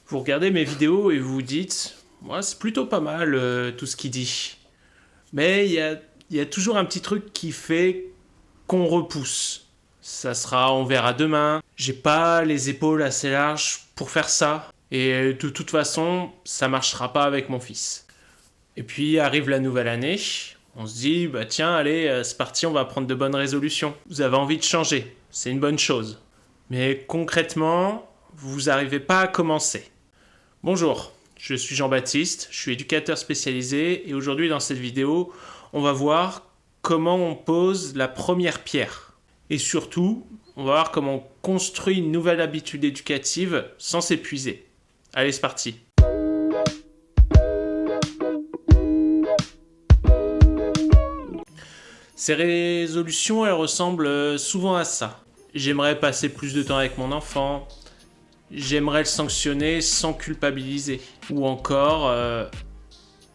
Vous regardez mes vidéos et vous vous dites « c'est plutôt pas mal tout ce qu'il dit ». Mais il y a toujours un petit truc qui fait qu'on repousse. Ça sera « on verra demain ». J'ai pas les épaules assez larges pour faire ça. Et de toute façon, ça marchera pas avec mon fils. Et puis arrive la nouvelle année. On se dit « tiens, allez, c'est parti, on va prendre de bonnes résolutions ». Vous avez envie de changer. C'est une bonne chose. Mais concrètement, vous n'arrivez pas à commencer. Bonjour, je suis Jean-Baptiste, je suis éducateur spécialisé et aujourd'hui dans cette vidéo, on va voir comment on pose la première pierre. Et surtout, on va voir comment on construit une nouvelle habitude éducative sans s'épuiser. Allez, c'est parti. Ces résolutions, elles ressemblent souvent à ça. J'aimerais passer plus de temps avec mon enfant. J'aimerais le sanctionner sans culpabiliser. Ou encore,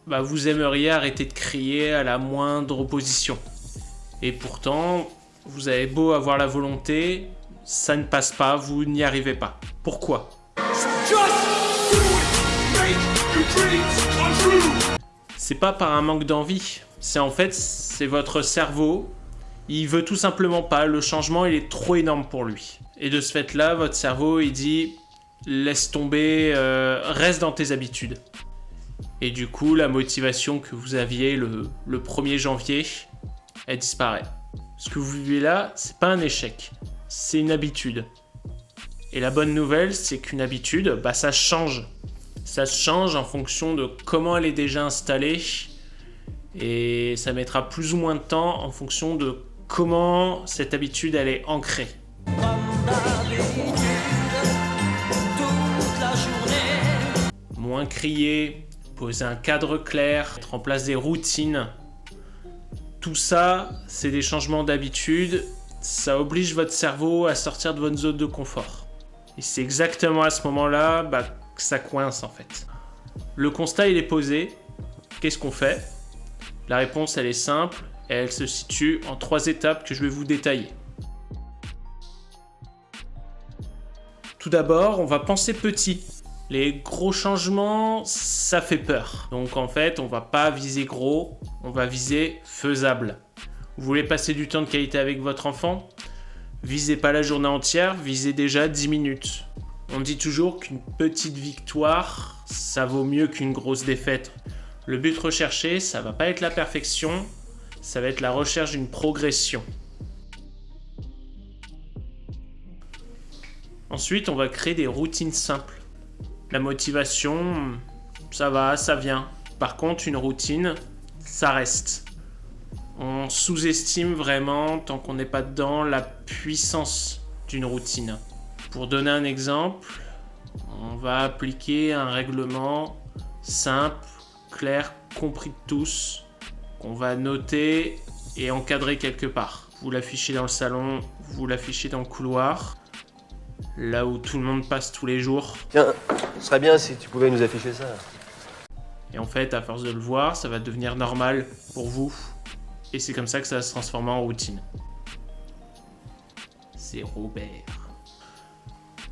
vous aimeriez arrêter de crier à la moindre opposition. Et pourtant, vous avez beau avoir la volonté, ça ne passe pas, vous n'y arrivez pas. Pourquoi ? C'est pas par un manque d'envie. C'est votre cerveau. Il veut tout simplement pas. Le changement, il est trop énorme pour lui. Et de ce fait-là, votre cerveau, il dit laisse tomber, reste dans tes habitudes. Et du coup, la motivation que vous aviez le 1er janvier, elle disparaît. Ce que vous vivez là, c'est pas un échec, c'est une habitude. Et la bonne nouvelle, c'est qu'une habitude, ça change. Ça change en fonction de comment elle est déjà installée. Et ça mettra plus ou moins de temps en fonction de comment cette habitude, elle est ancrée. Moins crier, poser un cadre clair, mettre en place des routines. Tout ça, c'est des changements d'habitude. Ça oblige votre cerveau à sortir de votre zone de confort. Et c'est exactement à ce moment-là que ça coince en fait. Le constat, il est posé. Qu'est-ce qu'on fait ? La réponse, elle est simple. Et elle se situe en 3 étapes que je vais vous détailler. Tout d'abord, on va penser petit. Les gros changements, ça fait peur. Donc en fait, on va pas viser gros, on va viser faisable. Vous voulez passer du temps de qualité avec votre enfant ? Visez pas la journée entière, visez déjà 10 minutes. On dit toujours qu'une petite victoire, ça vaut mieux qu'une grosse défaite. Le but recherché, ça va pas être la perfection, ça va être la recherche d'une progression. Ensuite, on va créer des routines simples. La motivation, ça va, ça vient. Par contre, une routine, ça reste. On sous-estime vraiment, tant qu'on n'est pas dedans, la puissance d'une routine. Pour donner un exemple, on va appliquer un règlement simple, clair, compris de tous, qu'on va noter et encadrer quelque part. Vous l'affichez dans le salon, vous l'affichez dans le couloir, là où tout le monde passe tous les jours. Tiens, ce serait bien si tu pouvais nous afficher ça. Et en fait, à force de le voir, ça va devenir normal pour vous. Et c'est comme ça que ça va se transformer en routine. C'est Robert.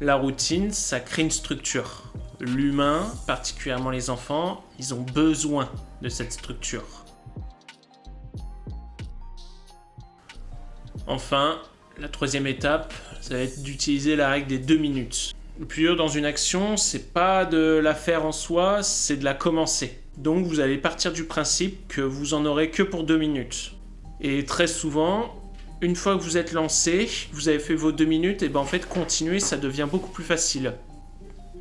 La routine, ça crée une structure. L'humain, particulièrement les enfants, ils ont besoin de cette structure. Enfin, la 3e étape, ça va être d'utiliser la règle des 2 minutes. Le plus dur dans une action, c'est pas de la faire en soi, c'est de la commencer. Donc vous allez partir du principe que vous en aurez que pour 2 minutes. Et très souvent, une fois que vous êtes lancé, vous avez fait vos 2 minutes, et en fait continuer, ça devient beaucoup plus facile.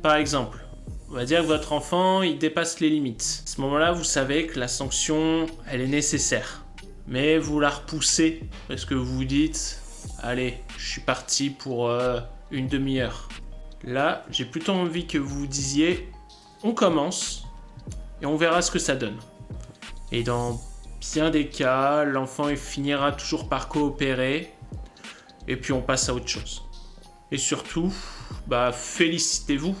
Par exemple, on va dire que votre enfant, il dépasse les limites. À ce moment-là, vous savez que la sanction, elle est nécessaire. Mais vous la repoussez parce que vous vous dites « Allez, je suis parti pour une demi-heure ». Là, j'ai plutôt envie que vous disiez « On commence et on verra ce que ça donne ». Et dans bien des cas, l'enfant il finira toujours par coopérer et puis on passe à autre chose. Et surtout, félicitez-vous.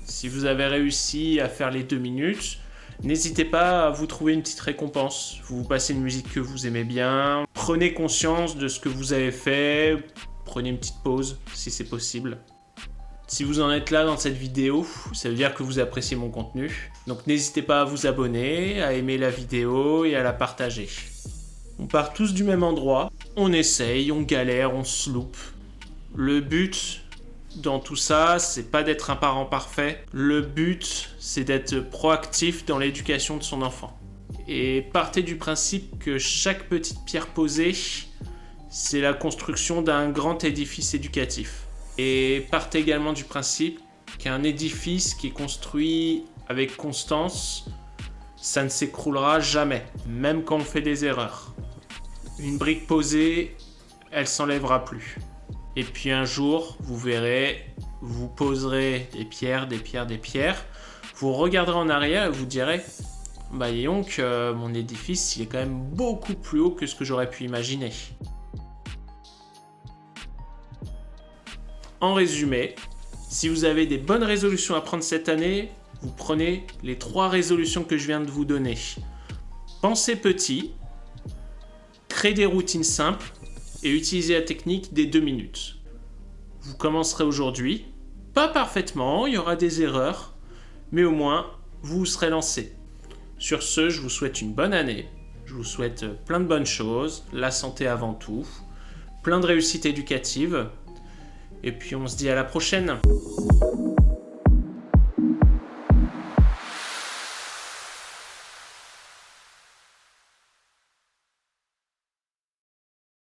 Si vous avez réussi à faire les 2 minutes, n'hésitez pas à vous trouver une petite récompense. Vous passez une musique que vous aimez bien, prenez conscience de ce que vous avez fait, prenez une petite pause si c'est possible. Si vous en êtes là dans cette vidéo, ça veut dire que vous appréciez mon contenu. Donc n'hésitez pas à vous abonner, à aimer la vidéo et à la partager. On part tous du même endroit, on essaye, on galère, on se loupe. Le but dans tout ça, c'est pas d'être un parent parfait. Le but, c'est d'être proactif dans l'éducation de son enfant. Et partez du principe que chaque petite pierre posée, c'est la construction d'un grand édifice éducatif. Et partez également du principe qu'un édifice qui est construit avec constance, ça ne s'écroulera jamais, même quand on fait des erreurs. Une brique posée, elle s'enlèvera plus. Et puis un jour, vous verrez, vous poserez des pierres, vous regarderez en arrière et vous direz « Bah dis donc, mon édifice, il est quand même beaucoup plus haut que ce que j'aurais pu imaginer. » En résumé, si vous avez des bonnes résolutions à prendre cette année, vous prenez les 3 résolutions que je viens de vous donner. Pensez petit, créez des routines simples et utilisez la technique des 2 minutes. Vous commencerez aujourd'hui, pas parfaitement, il y aura des erreurs, mais au moins, vous vous serez lancé. Sur ce, je vous souhaite une bonne année, je vous souhaite plein de bonnes choses, la santé avant tout, plein de réussites éducatives, et puis on se dit à la prochaine.